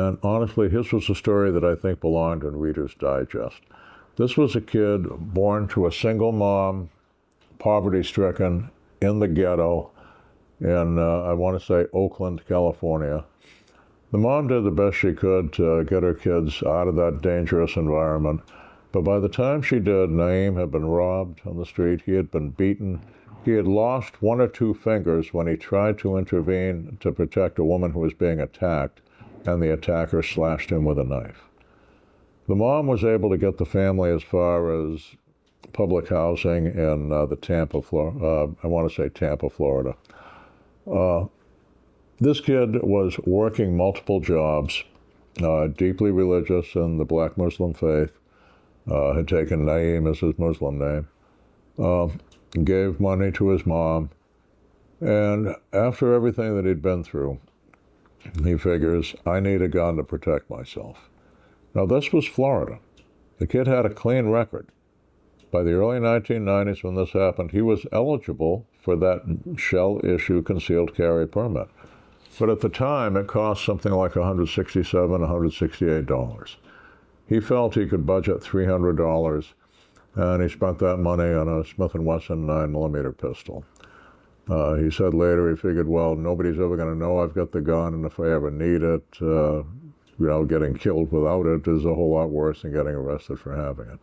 And honestly, his was a story that I think belonged in Reader's Digest. This was a kid born to a single mom, poverty-stricken, in the ghetto in, I want to say, Oakland, California. The mom did the best she could to get her kids out of that dangerous environment. But by the time she did, Naeem had been robbed on the street. He had been beaten. He had lost one or two fingers when he tried to intervene to protect a woman who was being attacked, and the attacker slashed him with a knife. The mom was able to get the family as far as public housing in the Tampa, I want to say Tampa, Florida. This kid was working multiple jobs, deeply religious in the black Muslim faith, had taken Naeem as his Muslim name, gave money to his mom, and after everything that he'd been through, he figures, I need a gun to protect myself. Now, this was Florida. The kid had a clean record. By the early 1990s, when this happened, he was eligible for that shell-issue concealed carry permit. But at the time, it cost something like $167, $168. He felt he could budget $300, and he spent that money on a Smith & Wesson 9mm pistol. He said later, he figured, well, nobody's ever going to know I've got the gun, and if I ever need it, getting killed without it is a whole lot worse than getting arrested for having it.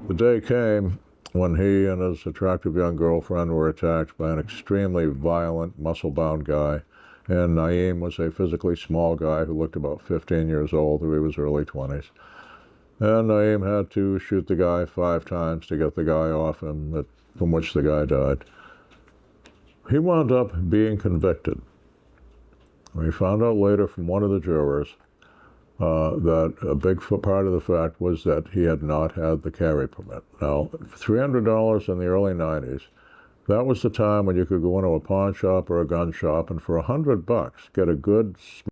The day came when he and his attractive young girlfriend were attacked by an extremely violent, muscle-bound guy, and Naeem was a physically small guy who looked about 15 years old, who he was early 20s. And Naeem had to shoot the guy 5 times to get the guy off him, from which the guy died. He wound up being convicted. We found out later from one of the jurors that a big part of the fact was that he had not had the carry permit. Now, $300 in the early 90s, that was the time when you could go into a pawn shop or a gun shop and for $100 get a good